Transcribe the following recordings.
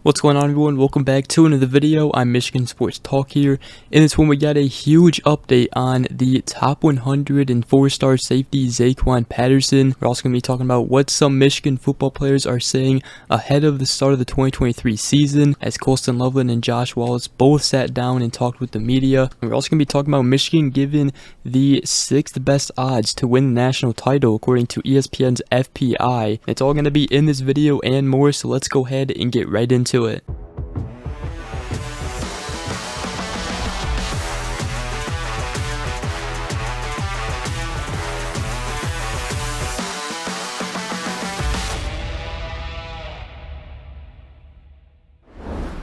What's going on, everyone? Welcome back to another video. I'm Michigan Sports Talk here. In this one, we got a huge update on the top 100 and 4-star safety Zaquan Patterson. We're also going to be talking about what some Michigan football players are saying ahead of the start of the 2023 season, as Colston Loveland and Wallace both sat down and talked with the media. And we're also going to be talking about Michigan given the 6th best odds to win the national title according to ESPN's FPI. It's all going to be in this video and more, so let's go ahead and get right into it.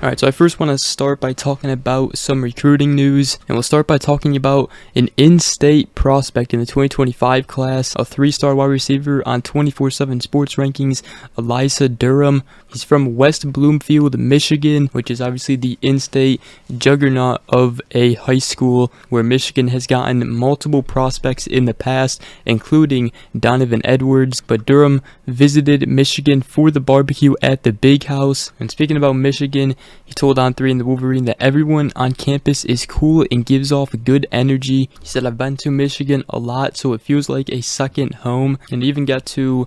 Alright, so I first want to start by talking about some recruiting news, and we'll start by talking about an in-state prospect in the 2025 class, a 3-star wide receiver on 24/7 Sports Rankings, Elijah Durham. He's from West Bloomfield, Michigan, which is obviously the in-state juggernaut of a high school where Michigan has gotten multiple prospects in the past, including Donovan Edwards. But Durham visited Michigan for the barbecue at the Big House. And speaking about Michigan, he told On3 in the Wolverine that everyone on campus is cool and gives off good energy. He said, "I've been to Michigan a lot, so it feels like a second home," and even got to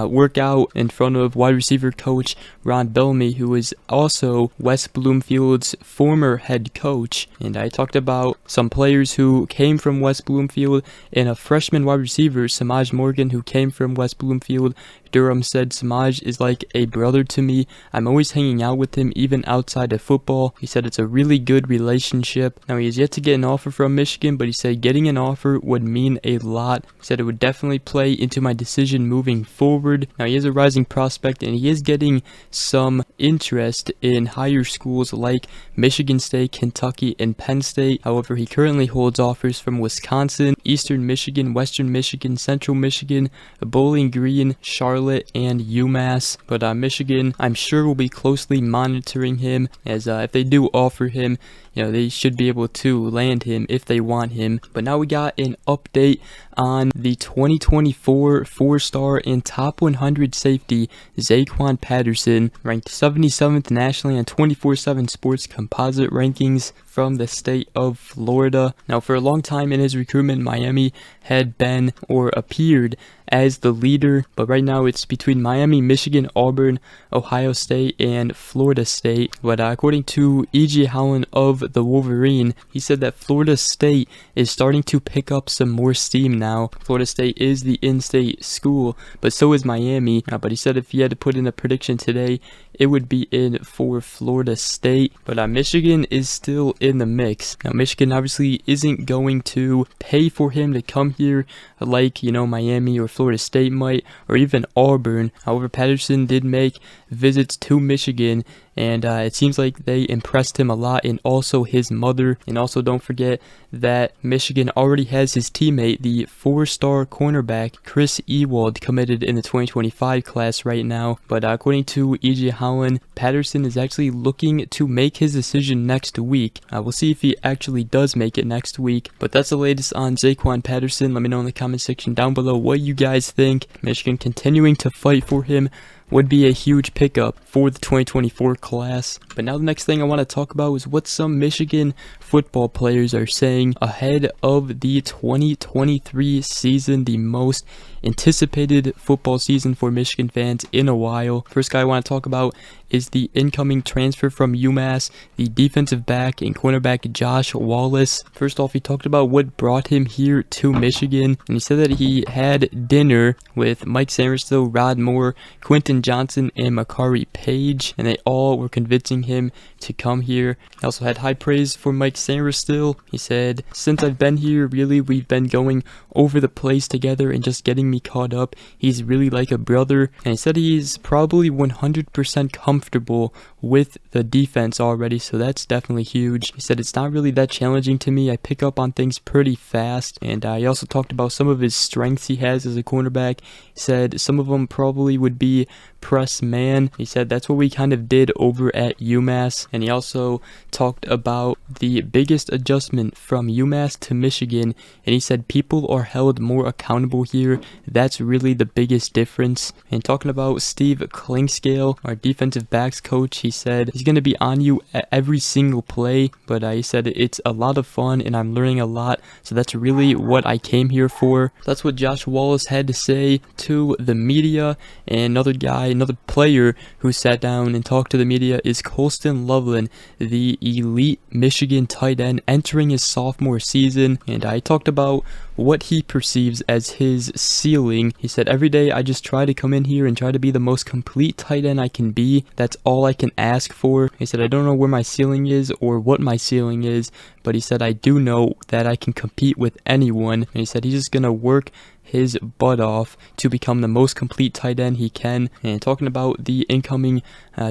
work out in front of wide receiver coach Ron Bellamy, who is also West Bloomfield's former head coach. And I talked about some players who came from West Bloomfield and a freshman wide receiver, Samaj Morgan, who came from West Bloomfield. Durham said, "Samaj is like a brother to me. I'm always hanging out with him even outside of football." He said it's a really good relationship. Now, he has yet to get an offer from Michigan, but he said getting an offer would mean a lot. He said it would definitely play into my decision moving forward. Now, he is a rising prospect, and he is getting some interest in higher schools like Michigan State, Kentucky, and Penn State. However, he currently holds offers from Wisconsin, Eastern Michigan, Western Michigan, Central Michigan, Bowling Green, Charlotte, and UMass. But Michigan, I'm sure, will be closely monitoring him, as if they do offer him, they should be able to land him if they want him. But now we got an update on the 2024 4-star and top 100 safety Zaquan Patterson, ranked 77th nationally on 24/7 Sports Composite Rankings from the state of Florida. Now, for a long time in his recruitment, Miami had been or appeared as the leader, but right now it's between Miami, Michigan, Auburn, Ohio State, and Florida State. But according to E.J. Howland of the Wolverine, he said that Florida State is starting to pick up some more steam now. Florida State is the in-state school, but so is Miami. But he said if he had to put in a prediction today, it would be in for Florida State. But Michigan is still in the mix. Now, Michigan obviously isn't going to pay for him to come here like, Miami or Florida State might, or even Auburn. However, Patterson did make visits to Michigan, and it seems like they impressed him a lot, and also his mother. And also, don't forget that Michigan already has his teammate, the 4-star cornerback Chris Ewald, committed in the 2025 class right now. But according to E.J. Howland, Patterson is actually looking to make his decision next week. We'll see if he actually does make it next week. But that's the latest on Zaquan Patterson. Let me know in the comment section down below what you guys think. Michigan continuing to fight for him would be a huge pickup for the 2024 class. But now the next thing I want to talk about is what some Michigan football players are saying ahead of the 2023 season, the most anticipated football season for Michigan fans in a while. First guy I want to talk about is the incoming transfer from UMass, the defensive back and cornerback Josh Wallace. First off, he talked about what brought him here to Michigan, and he said that he had dinner with Mike Sainristil, Rod Moore, Quentin Johnson, and Makari Page, and they all were convincing him to come here. He also had high praise for Mike Sainristil. He said, "Since I've been here, really, we've been going over the place together and just getting me caught up. He's really like a brother." And he said he's probably 100% comfortable with the defense already, so that's definitely huge. He said, "It's not really that challenging to me. I pick up on things pretty fast." And he also talked about some of his strengths he has as a cornerback. He said some of them probably would be press man. He said that's what we kind of did over at UMass. And he also talked about the biggest adjustment from UMass to Michigan, and he said people are held more accountable here. That's really the biggest difference. And talking about Steve Klingscale, our defensive backs coach, he said he's going to be on you at every single play, but he said it's a lot of fun and I'm learning a lot, so that's really what I came here for. That's what Josh Wallace had to say to the media. And another player who sat down and talked to the media is Colston Loveland, the elite Michigan tight end entering his sophomore season, and I talked about what he perceives as his ceiling. He said, every day I just try to come in here and try to be the most complete tight end I can be. That's all I can ask for. He said, I don't know where my ceiling is or what my ceiling is, but he said, I do know that I can compete with anyone. And he said he's just gonna work his butt off to become the most complete tight end he can. And talking about the incoming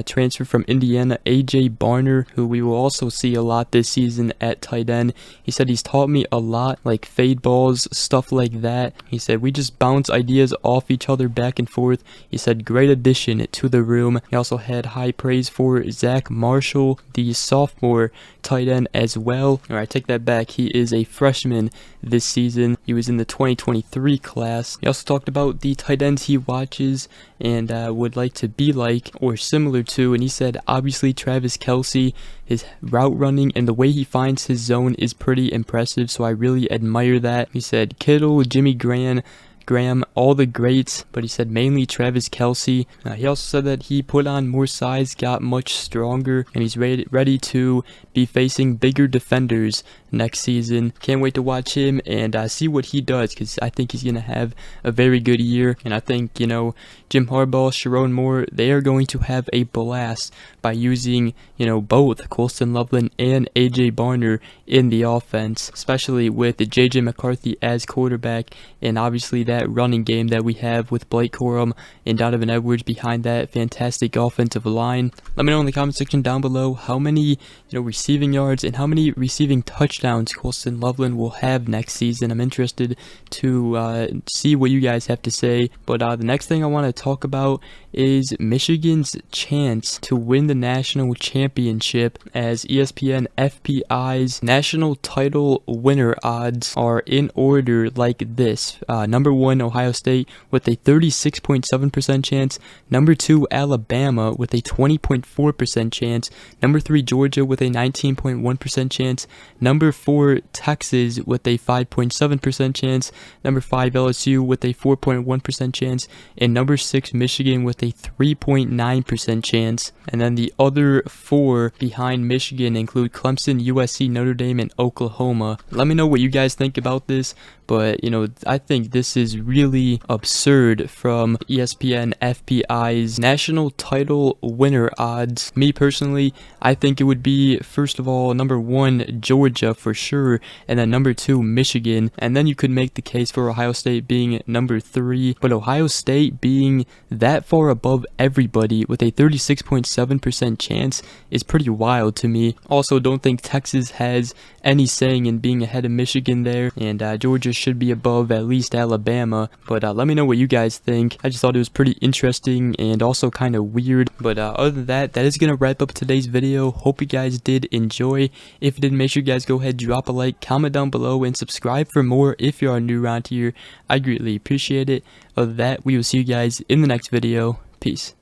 transfer from Indiana, AJ Barner, who we will also see a lot this season at tight end. He said he's taught me a lot, like fade balls, stuff like that. He said we just bounce ideas off each other back and forth. He said great addition to the room. He also had high praise for Zach Marshall, the sophomore tight end as well. All right, take that back. He is a freshman this season. He was in the 2023 class. He also talked about the tight ends he watches and would like to be like or similar to, and he said obviously Travis Kelce, his route running and the way he finds his zone is pretty impressive, so I really admire that. He said Kittle, Jimmy Graham, all the greats, but he said mainly Travis Kelce. He also said that he put on more size, got much stronger, and he's ready to be facing bigger defenders next season. Can't wait to watch him and see what he does, because I think he's going to have a very good year. And I think, you know, Jim Harbaugh, Sharon Moore, they are going to have a blast by using, you know, both Colston Loveland and AJ Barner in the offense, especially with JJ McCarthy as quarterback, and obviously that running game that we have with Blake Corum and Donovan Edwards behind that fantastic offensive line. Let me know in the comment section down below how many, receiving yards and how many receiving touchdowns Colston Loveland will have next season. I'm interested to see what you guys have to say. But the next thing I want to talk about is Michigan's chance to win the national championship, as ESPN FPI's national title winner odds are in order like this. Number 1, Ohio State with a 36.7% chance. Number 2, Alabama with a 20.4% chance. Number 3, Georgia with a 19.1% chance. Number 4, Texas with a 5.7% chance. Number 5, LSU with a 4.1% chance. And number 6, Michigan with a 3.9% chance. And then the other 4 behind Michigan include Clemson, USC, Notre Dame, and Oklahoma. Let me know what you guys think about this, but I think this is really absurd from ESPN FPI's national title winner odds. Me personally, I think it would be, first of all, number 1, Georgia for sure, and then number 2, Michigan, and then you could make the case for Ohio State being number 3, but Ohio State being that far above everybody with a 36.7% chance is pretty wild to me. Also, don't think Texas has any saying in being ahead of Michigan there, and Georgia should be above at least Alabama. But let me know what you guys think. I just thought it was pretty interesting and also kind of weird. But other than that, that is going to wrap up today's video. Hope you guys did enjoy. If you did, make sure you guys go ahead, drop a like, comment down below, and subscribe for more if you are new around here. I greatly appreciate it. Other than that, we will see you guys in the next video. Peace.